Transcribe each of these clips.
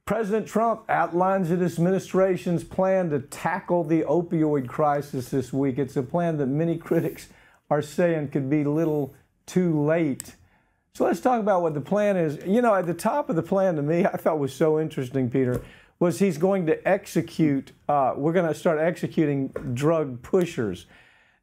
President Trump outlines his administration's plan to tackle the opioid crisis this week. It's a plan that many critics are saying could be a little too late. So let's talk about what the plan is. You know, at the top of the plan to me, I thought was so interesting, Peter, was he's going to execute, we're going to start executing drug pushers.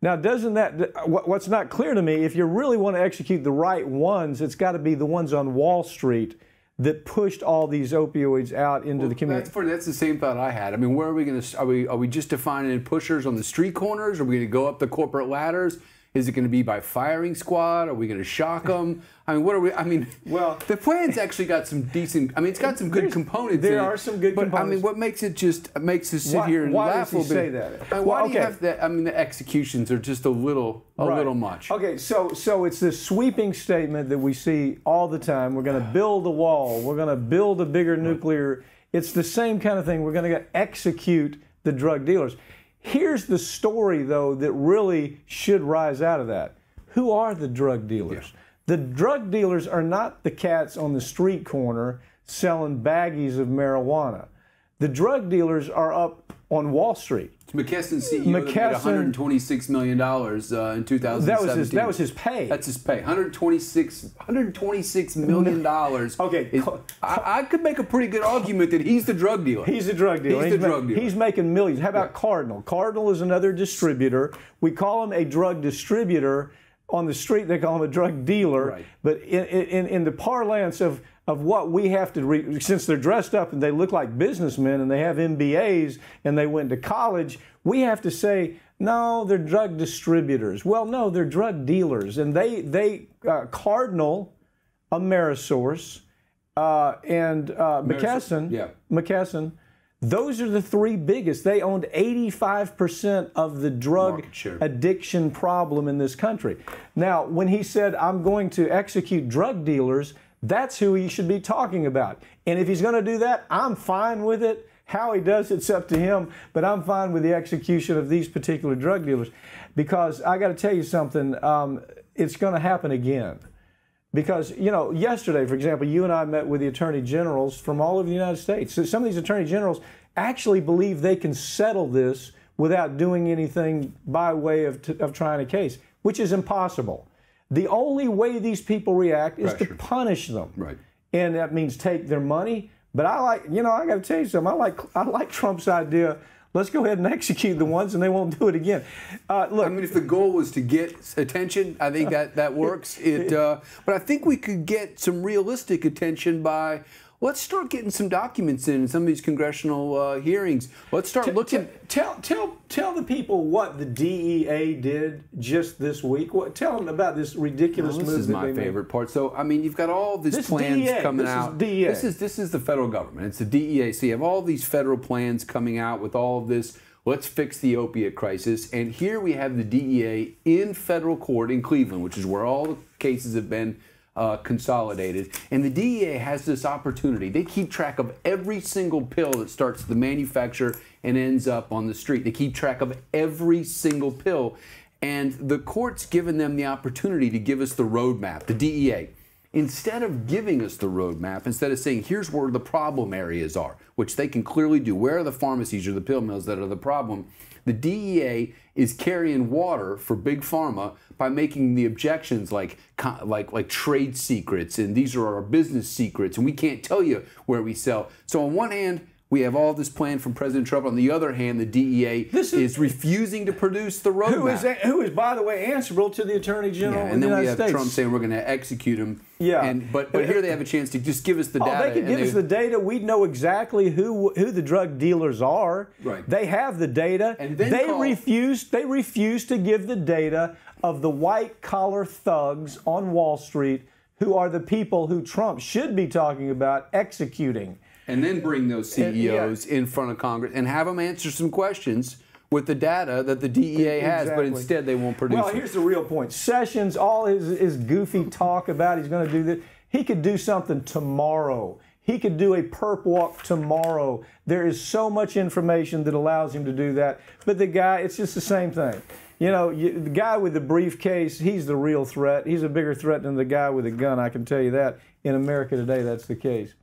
Now, doesn't that, what's not clear to me, if you really want to execute the right ones, it's got to be the ones on Wall Street that pushed all these opioids out into the community. That's the same thought I had. I mean, where are we going to? Are we just defining pushers on the street corners? Are we going to go up the corporate ladders? Is it going to be by firing squad? Are we going to shock them? I mean, what are we? I mean, well, the plan's actually got some decent. I mean, it's got some good components. There are some good components. I mean, what makes it just makes us sit here and laugh a little bit? Why does he say that? Why do you have that? I mean, the executions are just a little much. Okay, so it's this sweeping statement that we see all the time. We're going to build a wall. We're going to build a bigger nuclear. It's the same kind of thing. We're going to execute the drug dealers. Here's the story, though, that really should rise out of that. Who are the drug dealers? Yeah. The drug dealers are not the cats on the street corner selling baggies of marijuana. The drug dealers are up on Wall Street. McKesson's CEO made $126 million in 2017. That was his pay. That's his pay. $126 million. Okay. I could make a pretty good argument that he's the drug dealer. He's the drug dealer. He's making millions. How about Cardinal? Cardinal is another distributor. We call him a drug distributor. On the street, they call him a drug dealer. Right. But in the parlance of what we have to, since they're dressed up and they look like businessmen and they have MBAs and they went to college, we have to say, no, they're drug distributors. Well, no, they're drug dealers. And Cardinal, Amerisource, and McKesson, those are the three biggest. They owned 85% of the drug addiction problem in this country. Now, when he said, I'm going to execute drug dealers, that's who he should be talking about. And if he's going to do that, I'm fine with it. How he does it's up to him, but I'm fine with the execution of these particular drug dealers. Because I got to tell you something, it's going to happen again. Because, you know, yesterday, for example, you and I met with the attorney generals from all over the United States. So some of these attorney generals actually believe they can settle this without doing anything by way of trying a case, which is impossible. The only way these people react is to punish them. Right. And that means take their money. But I got to tell you something. I like Trump's idea. Let's go ahead and execute the ones, and they won't do it again. Look, I mean, if the goal was to get attention, I think that works. But I think we could get some realistic attention by, let's start getting some documents in some of these congressional hearings. Let's start looking. Tell the people what the DEA did just this week. Tell them about this ridiculous move. This is my favorite part. So, I mean, you've got all these plans coming out. This is the federal government. It's the DEA. So you have all these federal plans coming out with all of this. Let's fix the opiate crisis. And here we have the DEA in federal court in Cleveland, which is where all the cases have been consolidated. And the DEA has this opportunity. They keep track of every single pill that starts the manufacture and ends up on the street. They keep track of every single pill. And the court's given them the opportunity to give us the roadmap, the DEA. Instead of giving us the roadmap, instead of saying, here's where the problem areas are, which they can clearly do, where are the pharmacies or the pill mills that are the problem, the DEA is carrying water for Big Pharma by making the objections like trade secrets, and these are our business secrets, and we can't tell you where we sell. So on one hand, we have all this plan from President Trump. On the other hand, the DEA is refusing to produce the roadmap. Who is, by the way, answerable to the Attorney General of the United States. And then we have States. Trump saying we're going to execute him. Yeah. But here they have a chance to just give us the data. They could give us the data. We'd know exactly who the drug dealers are. Right. They have the data. And then they refuse to give the data of the white-collar thugs on Wall Street who are the people who Trump should be talking about executing. And then bring those CEOs in front of Congress and have them answer some questions with the data that the DEA has, but instead they won't produce it. Well, here's the real point. Sessions, all his goofy talk about he's going to do this, he could do something tomorrow. He could do a perp walk tomorrow. There is so much information that allows him to do that. But the guy, it's just the same thing. You know, the guy with the briefcase, he's the real threat. He's a bigger threat than the guy with a gun, I can tell you that. In America today, that's the case.